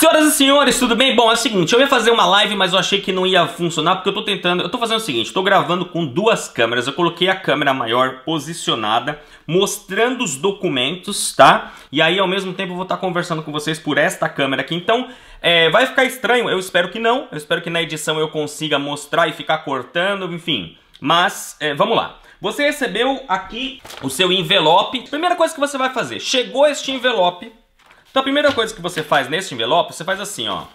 Senhoras e senhores, tudo bem? Bom, é o seguinte, eu ia fazer uma live, mas eu achei que não ia funcionar, porque eu tô fazendo o seguinte, tô gravando com duas câmeras, eu coloquei a câmera maior posicionada, mostrando os documentos, tá? E aí, ao mesmo tempo, eu vou estar conversando com vocês por esta câmera aqui, então, vai ficar estranho, eu espero que não, eu espero que na edição eu consiga mostrar e ficar cortando, enfim, mas, vamos lá. Você recebeu aqui o seu envelope, primeira coisa que você vai fazer, chegou este envelope. Então a primeira coisa que você faz nesse envelope, você faz assim, ó.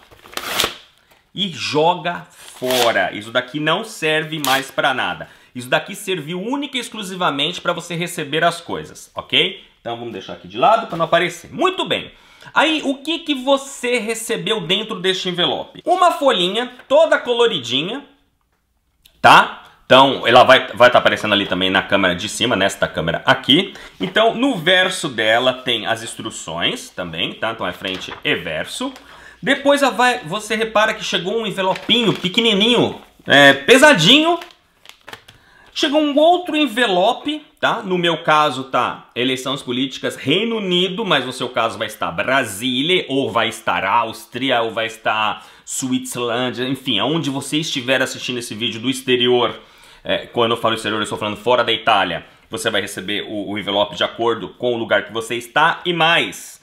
E joga fora. Isso daqui não serve mais para nada. Isso daqui serviu única e exclusivamente para você receber as coisas, ok? Então vamos deixar aqui de lado para não aparecer. Muito bem. Aí o que você recebeu dentro deste envelope? Uma folhinha toda coloridinha, tá? Então, ela vai estar aparecendo ali também na câmera de cima, nesta câmera aqui. Então, no verso dela tem as instruções também, tá? Então é frente e verso. Depois você repara que chegou um envelopinho pequenininho, pesadinho. Chegou um outro envelope, tá? No meu caso tá eleições políticas Reino Unido, mas no seu caso vai estar Brasília, ou vai estar Áustria, ou vai estar Suíça, enfim, aonde você estiver assistindo esse vídeo do exterior. Quando eu falo exterior, eu estou falando fora da Itália. Você vai receber o envelope de acordo com o lugar que você está e mais,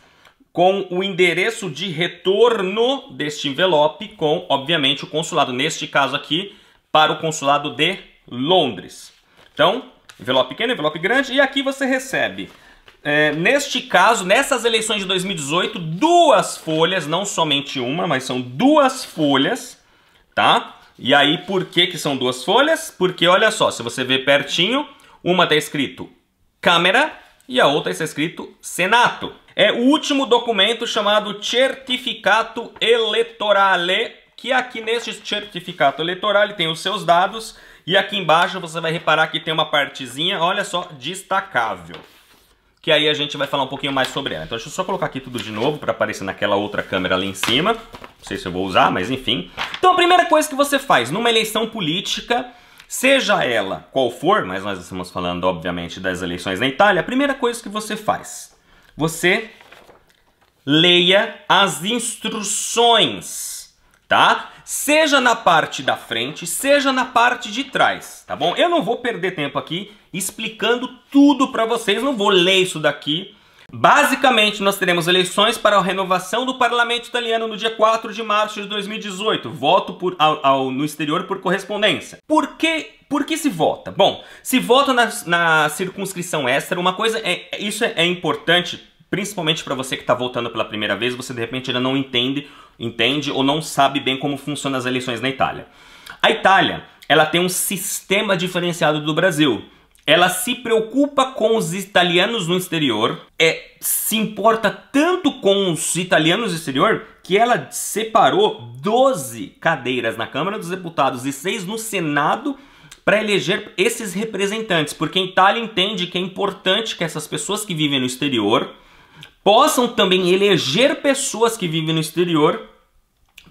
com o endereço de retorno deste envelope, com, obviamente, o consulado, neste caso aqui, para o consulado de Londres. Então, envelope pequeno, envelope grande, e aqui você recebe, neste caso, nessas eleições de 2018, duas folhas, não somente uma, mas são duas folhas, tá? E aí, por que são duas folhas? Porque, olha só, se você ver pertinho, uma está escrito Câmara e a outra está escrito Senato. É o último documento chamado Certificato Elettorale, que aqui neste Certificato Elettorale tem os seus dados, e aqui embaixo você vai reparar que tem uma partezinha, olha só, destacável. Que aí a gente vai falar um pouquinho mais sobre ela. Então deixa eu só colocar aqui tudo de novo para aparecer naquela outra câmera ali em cima. Não sei se eu vou usar, mas enfim. Então a primeira coisa que você faz numa eleição política, seja ela qual for, mas nós estamos falando obviamente das eleições na Itália, a primeira coisa que você faz, você leia as instruções, tá? Seja na parte da frente, seja na parte de trás, tá bom? Eu não vou perder tempo aqui explicando tudo para vocês, não vou ler isso daqui. Basicamente, nós teremos eleições para a renovação do parlamento italiano no dia 4 de março de 2018. Voto no exterior por correspondência. Por que se vota? Bom, se vota na circunscrição extra, uma coisa isso é importante, principalmente para você que está votando pela primeira vez, você de repente ainda não entende ou não sabe bem como funcionam as eleições na Itália. A Itália, ela tem um sistema diferenciado do Brasil. Ela se preocupa com os italianos no exterior, se importa tanto com os italianos no exterior, que ela separou 12 cadeiras na Câmara dos Deputados e 6 no Senado para eleger esses representantes, porque a Itália entende que é importante que essas pessoas que vivem no exterior possam também eleger pessoas que vivem no exterior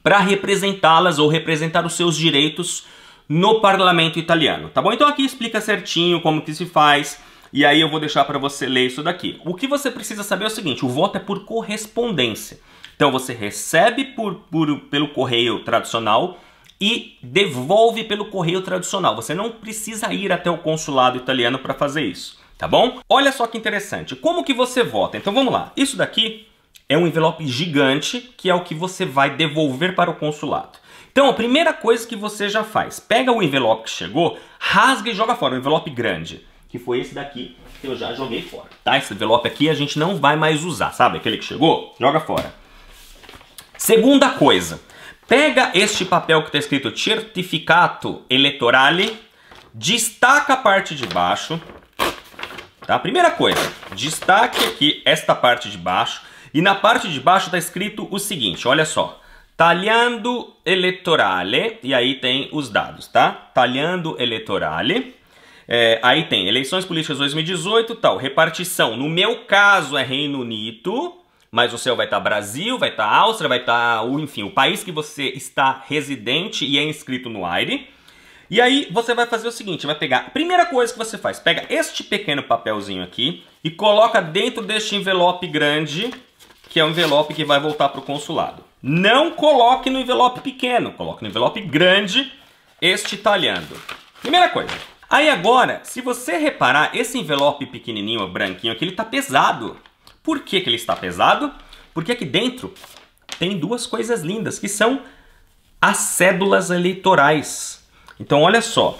para representá-las ou representar os seus direitos no parlamento italiano, tá bom? Então aqui explica certinho como que se faz, e aí eu vou deixar para você ler isso daqui. O que você precisa saber é o seguinte, o voto é por correspondência. Então você recebe pelo correio tradicional e devolve pelo correio tradicional. Você não precisa ir até o consulado italiano para fazer isso, tá bom? Olha só que interessante, como que você vota? Então vamos lá, isso daqui é um envelope gigante, que é o que você vai devolver para o consulado. Então, a primeira coisa que você já faz, pega o envelope que chegou, rasga e joga fora, um envelope grande, que foi esse daqui que eu já joguei fora, tá? Esse envelope aqui a gente não vai mais usar, sabe? Aquele que chegou, joga fora. Segunda coisa, pega este papel que está escrito Certificato Elettorale, destaca a parte de baixo, tá? Primeira coisa, destaque aqui esta parte de baixo, e na parte de baixo está escrito o seguinte, olha só. Tagliando elettorale, e aí tem os dados, tá? Tagliando elettorale, aí tem eleições políticas 2018, tal, repartição, no meu caso é Reino Unido, mas o seu vai estar Brasil, vai estar Áustria, vai estar, enfim, o país que você está residente e é inscrito no AIRE. E aí você vai fazer o seguinte, vai pegar, a primeira coisa que você faz, pega este pequeno papelzinho aqui e coloca dentro deste envelope grande, que é o envelope que vai voltar para o consulado. não coloque no envelope pequeno, coloque no envelope grande, este talhando. Primeira coisa. Aí agora, se você reparar, esse envelope pequenininho, branquinho aqui, ele está pesado. Por que que ele está pesado? Porque aqui dentro tem duas coisas lindas, que são as cédulas eleitorais. Então olha só,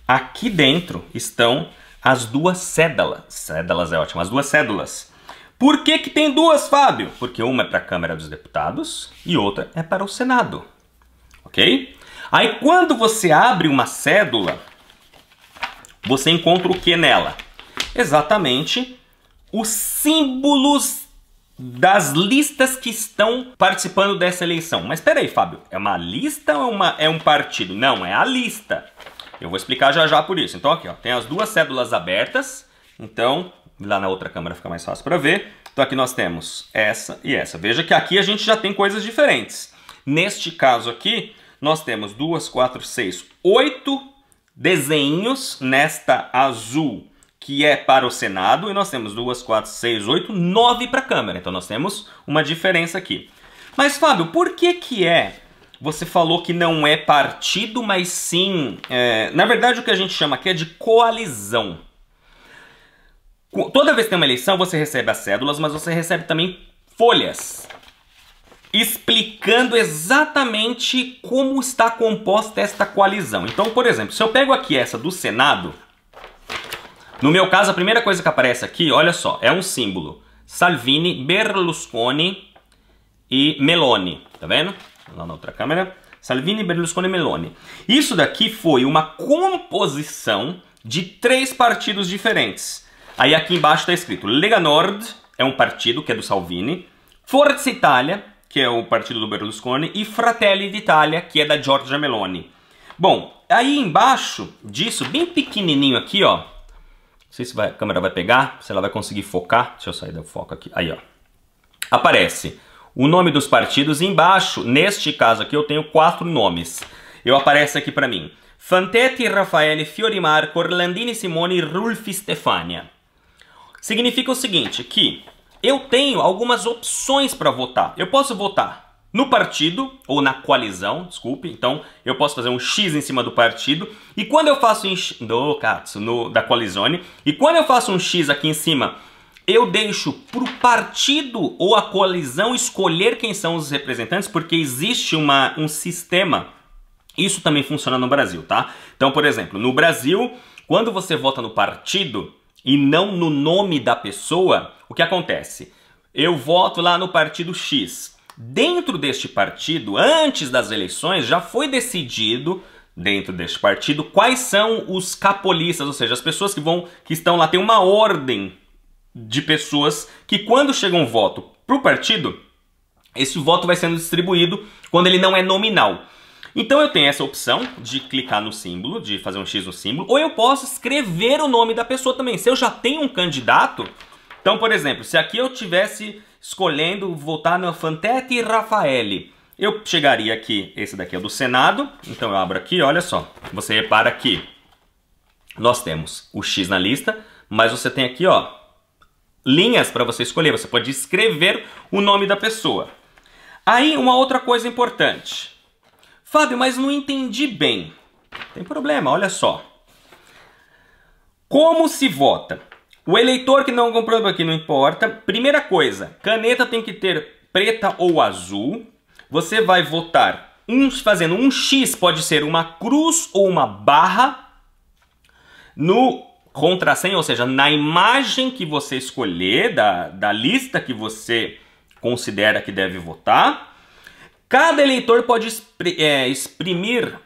aqui dentro estão as duas cédulas. Cédulas é ótimo, as duas cédulas. Por que que tem duas, Fábio? Porque uma é para a Câmara dos Deputados e outra é para o Senado. Ok? Aí quando você abre uma cédula, você encontra o que nela? Exatamente os símbolos das listas que estão participando dessa eleição. Mas espera aí, Fábio, é uma lista ou é um partido? Não, é a lista. Eu vou explicar já já por isso. Então aqui, ó, tem as duas cédulas abertas. Então, lá na outra câmera fica mais fácil para ver. Então aqui nós temos essa e essa. Veja que aqui a gente já tem coisas diferentes. Neste caso aqui, nós temos 2, 4, 6, 8 desenhos nesta azul, que é para o Senado, e nós temos 2, 4, 6, 8, 9 para a Câmara. Então nós temos uma diferença aqui. Mas, Fábio, por que que você falou que não é partido, mas sim... na verdade, o que a gente chama aqui é de coalizão. Toda vez que tem uma eleição, você recebe as cédulas, mas você recebe também folhas explicando exatamente como está composta esta coalizão. Então, por exemplo, se eu pego aqui essa do Senado, no meu caso, a primeira coisa que aparece aqui, olha só, é um símbolo. Salvini, Berlusconi e Meloni. Tá vendo? Lá na outra câmera. Salvini, Berlusconi e Meloni. Isso daqui foi uma composição de 3 partidos diferentes. Aí aqui embaixo está escrito Lega Nord, é um partido que é do Salvini. Forza Italia, que é o partido do Berlusconi, e Fratelli d'Italia, que é da Giorgia Meloni. Bom, aí embaixo disso, bem pequenininho aqui, ó, não sei se a câmera vai pegar, se ela vai conseguir focar, deixa eu sair do foco aqui, aí ó, aparece o nome dos partidos e embaixo, neste caso aqui, eu tenho 4 nomes. Aparece aqui para mim, Fantetti, Raffaele, Fiorimar, Orlandini, Simone e Rulfi Stefania. Significa o seguinte, que eu tenho algumas opções para votar. Eu posso votar no partido, ou na coalizão, desculpe. Então, eu posso fazer um X em cima do partido. E quando eu faço da coalizão, e quando eu faço um X aqui em cima, eu deixo para o partido ou a coalizão escolher quem são os representantes, porque existe um sistema. Isso também funciona no Brasil, tá? Então, por exemplo, no Brasil, quando você vota no partido e não no nome da pessoa, o que acontece? Eu voto lá no partido X. Dentro deste partido, antes das eleições, já foi decidido, dentro deste partido, quais são os capolistas, ou seja, as pessoas que estão lá, tem uma ordem de pessoas que quando chega um voto para o partido, esse voto vai sendo distribuído quando ele não é nominal. Então eu tenho essa opção de clicar no símbolo, de fazer um X no símbolo, ou eu posso escrever o nome da pessoa também. Se eu já tenho um candidato, então, por exemplo, se aqui eu tivesse escolhendo votar no Fantetti e Raffaele, eu chegaria aqui, esse daqui é do Senado, então eu abro aqui, olha só, você repara que nós temos o X na lista, mas você tem aqui, ó, linhas para você escolher, você pode escrever o nome da pessoa. Aí, uma outra coisa importante. Fábio, mas não entendi bem. Tem problema, olha só. Como se vota? O eleitor que não comprou aqui não importa. Primeira coisa, caneta tem que ter preta ou azul. Você vai votar fazendo um X, pode ser uma cruz ou uma barra no contrassenho, ou seja, na imagem que você escolher, da lista que você considera que deve votar. Cada eleitor pode exprimir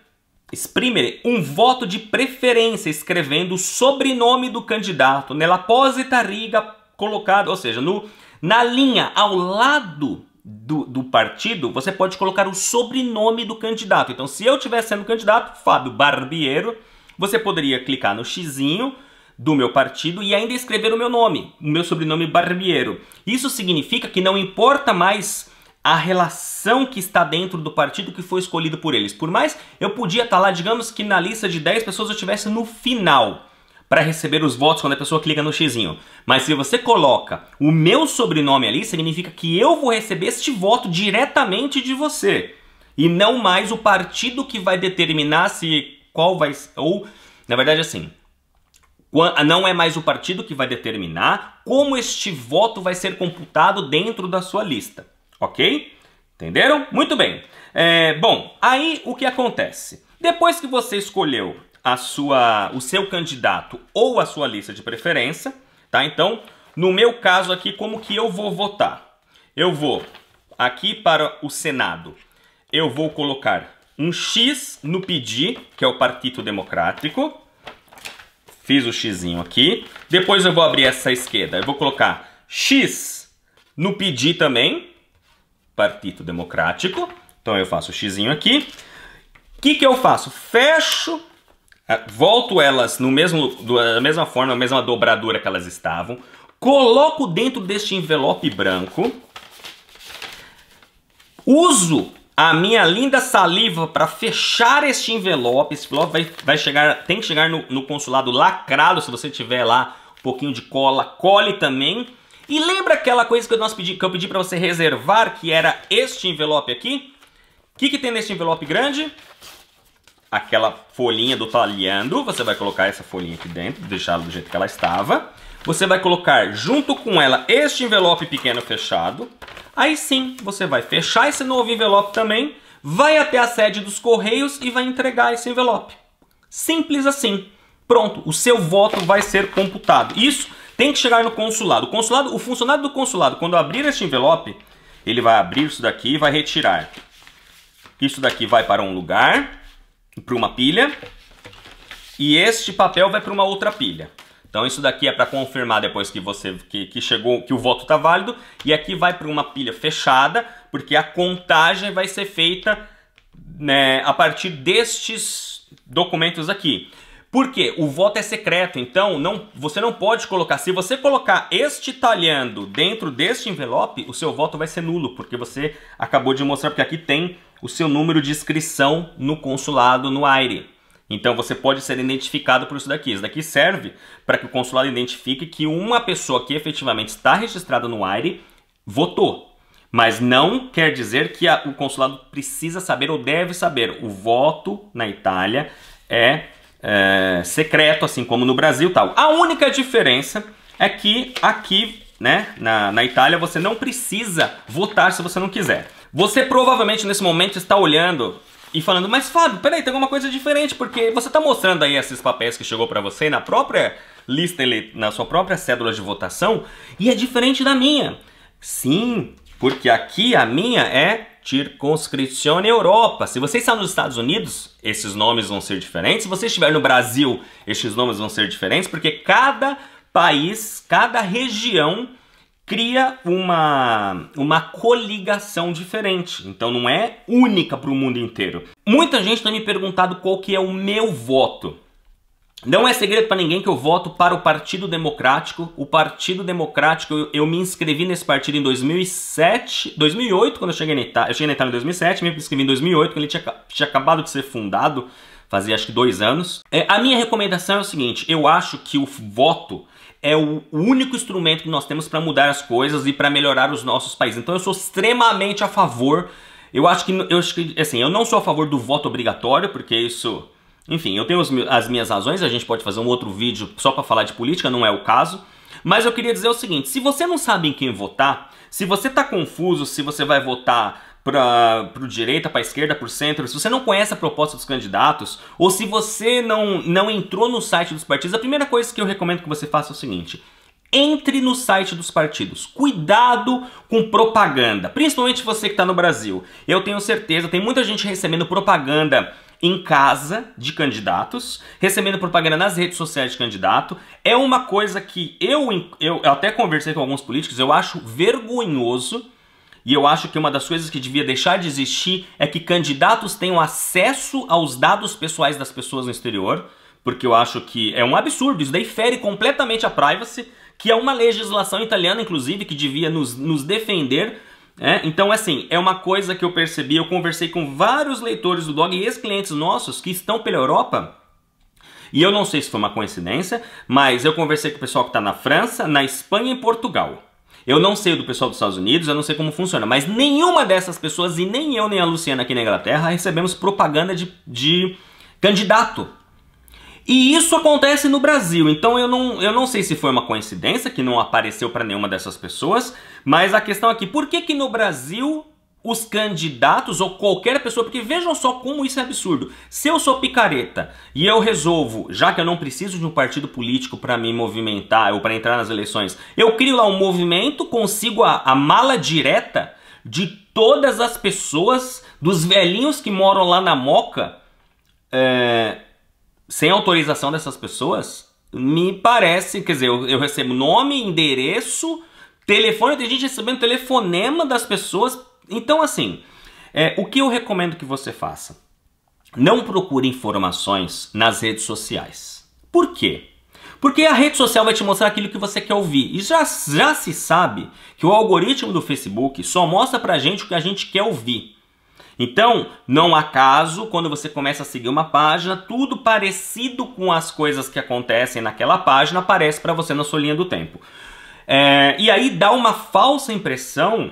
um voto de preferência, escrevendo o sobrenome do candidato, nell'apposita riga colocado, ou seja, na linha ao lado do partido, você pode colocar o sobrenome do candidato. Então, se eu estivesse sendo candidato, Fábio Barbiero, você poderia clicar no xizinho do meu partido e ainda escrever o meu nome, o meu sobrenome Barbiero. Isso significa que não importa mais a relação que está dentro do partido que foi escolhido por eles. Por mais, eu podia estar lá, digamos que na lista de 10 pessoas eu estivesse no final. para receber os votos quando a pessoa clica no xizinho. Mas se você coloca o meu sobrenome ali, significa que eu vou receber este voto diretamente de você. E não mais o partido que vai determinar se qual vai... Ou, na verdade, assim, não é mais o partido que vai determinar como este voto vai ser computado dentro da sua lista. Ok? Entenderam? Muito bem. Bom, aí o que acontece? Depois que você escolheu o seu candidato ou a sua lista de preferência, tá? Então, no meu caso aqui, como que eu vou votar? Eu vou aqui para o Senado, eu vou colocar um X no PD, que é o Partido Democrático. Fiz o xizinho aqui. Depois eu vou abrir essa esquerda. Eu vou colocar X no PD também, Partido Democrático. Então eu faço o xizinho aqui. O que eu faço? Fecho, volto elas da mesma forma, na mesma dobradura que elas estavam. Coloco dentro deste envelope branco. Uso a minha linda saliva para fechar este envelope. Esse envelope tem que chegar no consulado lacrado. Se você tiver lá um pouquinho de cola, cole também. E lembra aquela coisa que eu pedi para você reservar, que era este envelope aqui? O que tem neste envelope grande? Aquela folhinha do Talhando. Você vai colocar essa folhinha aqui dentro, deixá-la do jeito que ela estava. Você vai colocar junto com ela este envelope pequeno fechado. Aí sim, você vai fechar esse novo envelope também, vai até a sede dos Correios e vai entregar esse envelope. Simples assim. Pronto, o seu voto vai ser computado. Isso tem que chegar no consulado. O funcionário do consulado, quando abrir este envelope, ele vai abrir isso daqui e vai retirar. Isso daqui vai para um lugar, para uma pilha, e este papel vai para uma outra pilha. Então isso daqui é para confirmar depois que chegou, que o voto está válido, e aqui vai para uma pilha fechada, porque a contagem vai ser feita, né, a partir destes documentos aqui. Por quê? O voto é secreto, então você não pode colocar. Se você colocar este Talhando dentro deste envelope, o seu voto vai ser nulo, porque você acabou de mostrar, porque aqui tem o seu número de inscrição no consulado, no AIRE. Então você pode ser identificado por isso daqui. Isso daqui serve para que o consulado identifique que uma pessoa que efetivamente está registrada no AIRE votou. Mas não quer dizer que o consulado precisa saber ou deve saber. O voto na Itália é secreto, assim como no Brasil tal. A única diferença é que aqui, né, na Itália, você não precisa votar se você não quiser. Você provavelmente nesse momento está olhando e falando, mas Fábio, peraí, tem alguma coisa diferente, porque você está mostrando aí esses papéis que chegou para você na própria lista, na sua própria cédula de votação, e é diferente da minha. Sim, porque aqui a minha é Circonscrizione Europa. Se você está nos Estados Unidos, esses nomes vão ser diferentes. Se você estiver no Brasil, esses nomes vão ser diferentes, porque cada país, cada região cria uma coligação diferente. Então não é única para o mundo inteiro. Muita gente tem me perguntado qual que é o meu voto. Não é segredo para ninguém que eu voto para o Partido Democrático. O Partido Democrático, eu me inscrevi nesse partido em 2008, quando eu cheguei na Itália. Eu cheguei na Itália em 2007, me inscrevi em 2008, quando ele tinha acabado de ser fundado, fazia acho que 2 anos. A minha recomendação é o seguinte, eu acho que o voto é o único instrumento que nós temos para mudar as coisas e para melhorar os nossos países. Então eu sou extremamente a favor. Eu acho que assim, eu não sou a favor do voto obrigatório, porque isso... Enfim, eu tenho as minhas razões, a gente pode fazer um outro vídeo só para falar de política, não é o caso. Mas eu queria dizer o seguinte, se você não sabe em quem votar, se você está confuso se você vai votar para o direita, para a esquerda, para o centro, se você não conhece a proposta dos candidatos, ou se você não entrou no site dos partidos, a primeira coisa que eu recomendo que você faça é o seguinte: entre no site dos partidos. Cuidado com propaganda, principalmente você que está no Brasil. Eu tenho certeza, tem muita gente recebendo propaganda em casa de candidatos, recebendo propaganda nas redes sociais de candidato. É uma coisa que eu até conversei com alguns políticos, eu acho vergonhoso, e eu acho que uma das coisas que devia deixar de existir é que candidatos tenham acesso aos dados pessoais das pessoas no exterior, porque eu acho que é um absurdo, isso daí fere completamente a privacy, que é uma legislação italiana, inclusive, que devia nos defender. Então, assim, é uma coisa que eu percebi, eu conversei com vários leitores do blog e ex-clientes nossos que estão pela Europa, E eu não sei se foi uma coincidência, mas eu conversei com o pessoal que está na França, na Espanha e Portugal. Eu não sei do pessoal dos Estados Unidos, eu não sei como funciona, mas nenhuma dessas pessoas, e nem eu nem a Luciana aqui na Inglaterra, recebemos propaganda de candidato. E isso acontece no Brasil, então eu não sei se foi uma coincidência que não apareceu para nenhuma dessas pessoas, mas a questão aqui, por que no Brasil os candidatos ou qualquer pessoa, porque vejam só como isso é absurdo. Se eu sou picareta e eu resolvo, já que eu não preciso de um partido político para me movimentar ou para entrar nas eleições, eu crio lá um movimento, consigo a mala direta de todas as pessoas, dos velhinhos que moram lá na Moca, sem autorização dessas pessoas, me parece, quer dizer, eu recebo nome, endereço, telefone, tem gente recebendo telefonema das pessoas. Então, assim, o que eu recomendo que você faça? Não procure informações nas redes sociais. Por quê? Porque a rede social vai te mostrar aquilo que você quer ouvir. E já se sabe que o algoritmo do Facebook só mostra pra gente o que a gente quer ouvir. Então, não há caso, quando você começa a seguir uma página, tudo parecido com as coisas que acontecem naquela página aparece para você na sua linha do tempo. E aí dá uma falsa impressão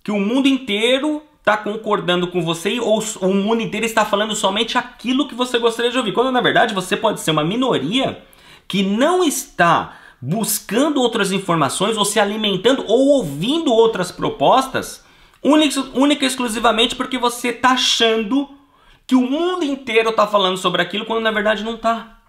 que o mundo inteiro está concordando com você ou o mundo inteiro está falando somente aquilo que você gostaria de ouvir. Quando, na verdade, você pode ser uma minoria que não está buscando outras informações ou se alimentando ou ouvindo outras propostas única e exclusivamente porque você está achando que o mundo inteiro está falando sobre aquilo, quando na verdade não está.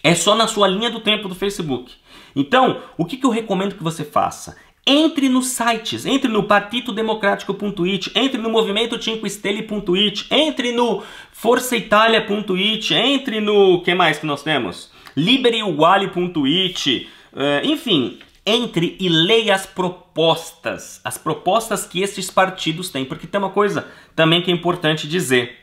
É só na sua linha do tempo do Facebook. Então, o que eu recomendo que você faça? Entre nos sites, entre no partitodemocratico.it, entre no movimento 5 Stelle.it, entre no forçaitalia.it, entre no... que mais que nós temos? Libereuguale.it, enfim... Entre e leia as propostas que esses partidos têm, porque tem uma coisa também que é importante dizer.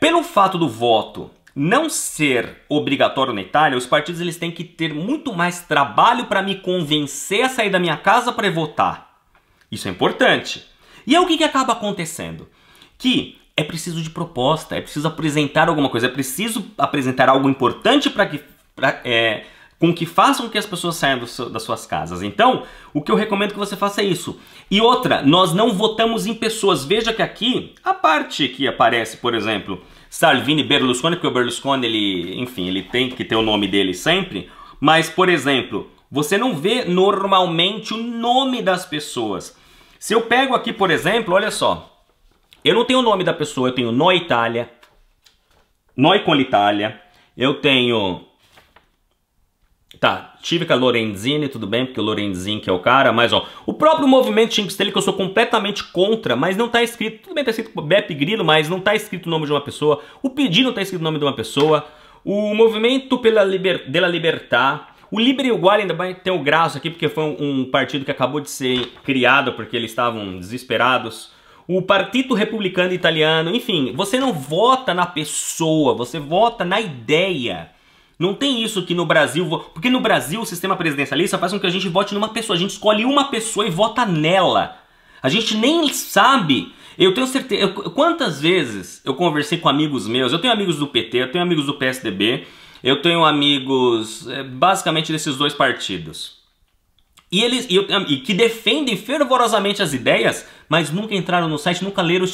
Pelo fato do voto não ser obrigatório na Itália, os partidos eles têm que ter muito mais trabalho para me convencer a sair da minha casa para votar. Isso é importante. E aí o que acaba acontecendo? Que é preciso de proposta, é preciso apresentar alguma coisa, é preciso apresentar algo importante com que façam que as pessoas saiam das suas casas. Então, o que eu recomendo que você faça é isso. E outra, nós não votamos em pessoas. Veja que aqui, a parte que aparece, por exemplo, Salvini, Berlusconi, porque o Berlusconi, ele tem que ter o nome dele sempre, mas, por exemplo, você não vê normalmente o nome das pessoas. Se eu pego aqui, por exemplo, olha só, eu não tenho o nome da pessoa, eu tenho Noi Italia, Noi con l'Italia, eu tenho... Tá, Civica Lorenzini, tudo bem, porque o Lorenzini que é o cara, mas ó, o próprio movimento 5 Stelle que eu sou completamente contra, mas não tá escrito, tudo bem, tá escrito Beppe Grillo, mas não tá escrito o nome de uma pessoa, o PD não tá escrito o nome de uma pessoa, o Movimento della Libertà, o Libereuguale ainda vai ter o Graço aqui, porque foi um partido que acabou de ser criado, porque eles estavam desesperados, o Partito Repubblicano Italiano, enfim, você não vota na pessoa, você vota na ideia. Não tem isso que no Brasil... Porque no Brasil o sistema presidencialista faz com que a gente vote numa pessoa. A gente escolhe uma pessoa e vota nela. A gente nem sabe... Eu tenho certeza... Quantas vezes eu conversei com amigos meus... Eu tenho amigos do PT, eu tenho amigos do PSDB... Eu tenho amigos basicamente desses dois partidos. E que defendem fervorosamente as ideias... Mas nunca entraram no site, nunca leram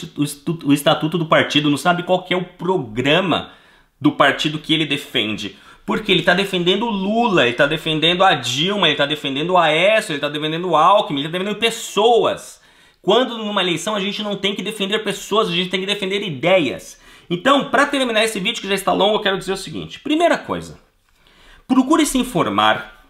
o estatuto do partido... Não sabe qual que é o programa do partido que ele defende... Porque ele está defendendo o Lula, ele está defendendo a Dilma, ele está defendendo o Aécio, ele está defendendo o Alckmin, ele está defendendo pessoas. Quando numa eleição a gente não tem que defender pessoas, a gente tem que defender ideias. Então, para terminar esse vídeo que já está longo, eu quero dizer o seguinte. Primeira coisa, procure se informar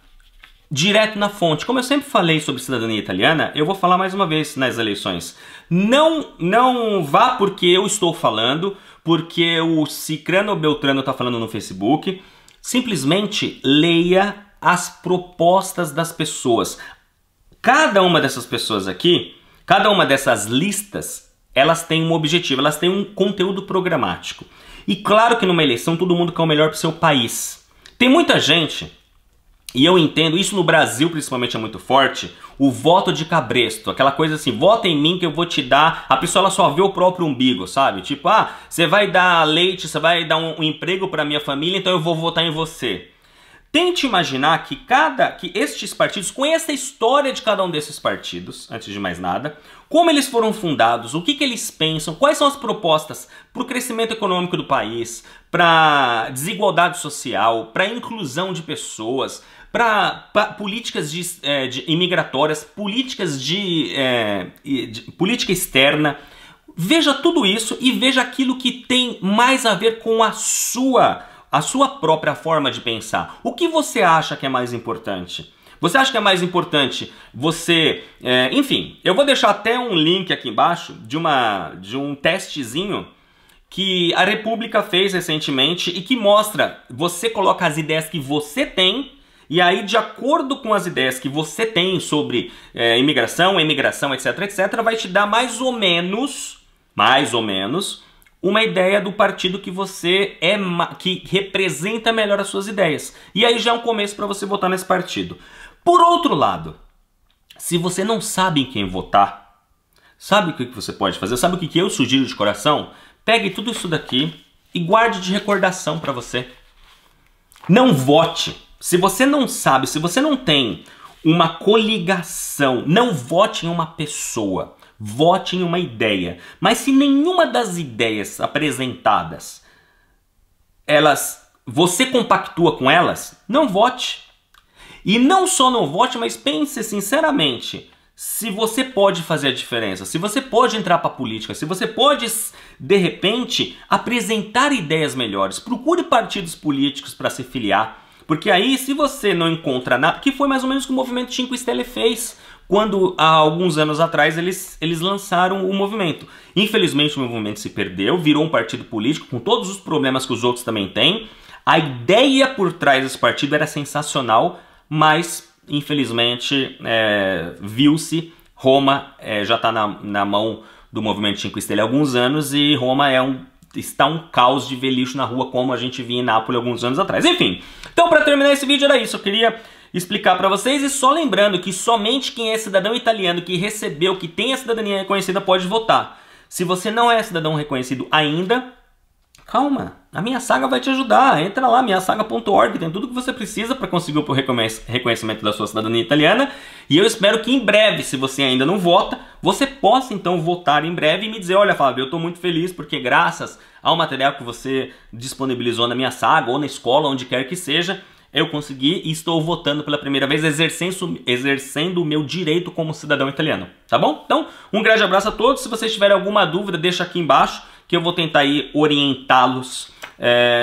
direto na fonte. Como eu sempre falei sobre cidadania italiana, eu vou falar mais uma vez nas eleições. Não vá porque eu estou falando, porque o Cicrano ou Beltrano está falando no Facebook. Simplesmente leia as propostas das pessoas. Cada uma dessas pessoas aqui, cada uma dessas listas, elas têm um objetivo, elas têm um conteúdo programático. E claro que numa eleição todo mundo quer o melhor para o seu país. Tem muita gente e eu entendo, isso no Brasil principalmente é muito forte, o voto de cabresto, aquela coisa assim, vota em mim que eu vou te dar, a pessoa ela só vê o próprio umbigo, sabe? Tipo, ah, você vai dar leite, você vai dar um emprego para minha família, então eu vou votar em você. Tente imaginar que estes partidos, conheça a história de cada um desses partidos, antes de mais nada, como eles foram fundados, o que eles pensam, quais são as propostas para o crescimento econômico do país, para desigualdade social, para inclusão de pessoas, para políticas imigratórias, políticas de política externa. Veja tudo isso e veja aquilo que tem mais a ver com a sua própria forma de pensar. O que você acha que é mais importante? Você acha que é mais importante você... enfim, eu vou deixar até um link aqui embaixo de um testezinho que a República fez recentemente e que mostra, você coloca as ideias que você tem e aí, de acordo com as ideias que você tem sobre imigração, etc, etc, vai te dar mais ou menos, uma ideia do partido que você que representa melhor as suas ideias. E aí já é um começo para você votar nesse partido. Por outro lado, se você não sabe em quem votar, sabe o que você pode fazer? Sabe o que eu sugiro de coração? Pegue tudo isso daqui e guarde de recordação para você. Não vote. Se você não sabe, se você não tem uma coligação, não vote em uma pessoa. Vote em uma ideia. Mas se nenhuma das ideias apresentadas, você compactua com elas, não vote. E não só não vote, mas pense sinceramente se você pode fazer a diferença, se você pode entrar para a política, se você pode, de repente, apresentar ideias melhores. Procure partidos políticos para se filiar. Porque aí, se você não encontra nada, que foi mais ou menos o que o Movimento 5 Stelle fez, quando há alguns anos atrás eles lançaram o movimento. Infelizmente o movimento se perdeu, virou um partido político com todos os problemas que os outros também têm. A ideia por trás desse partido era sensacional, mas infelizmente viu-se, Roma já está na mão do Movimento 5 Stelle há alguns anos e Roma está um caos de ver lixo na rua como a gente via em Nápoles alguns anos atrás. Enfim, então para terminar esse vídeo era isso, eu queria explicar para vocês, e só lembrando que somente quem é cidadão italiano que recebeu, que tem a cidadania reconhecida, pode votar. Se você não é cidadão reconhecido ainda, calma, a Minha Saga vai te ajudar. Entra lá, minhasaga.org, tem tudo que você precisa para conseguir o reconhecimento da sua cidadania italiana. E eu espero que em breve, se você ainda não vota, você possa então votar em breve e me dizer, olha Fábio, eu estou muito feliz porque graças ao material que você disponibilizou na Minha Saga ou na escola, onde quer que seja, eu consegui e estou votando pela primeira vez, exercendo o meu direito como cidadão italiano, tá bom? Então, um grande abraço a todos. Se vocês tiverem alguma dúvida, deixa aqui embaixo, que eu vou tentar aí orientá-los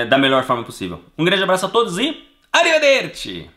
da melhor forma possível. Um grande abraço a todos e arrivederci!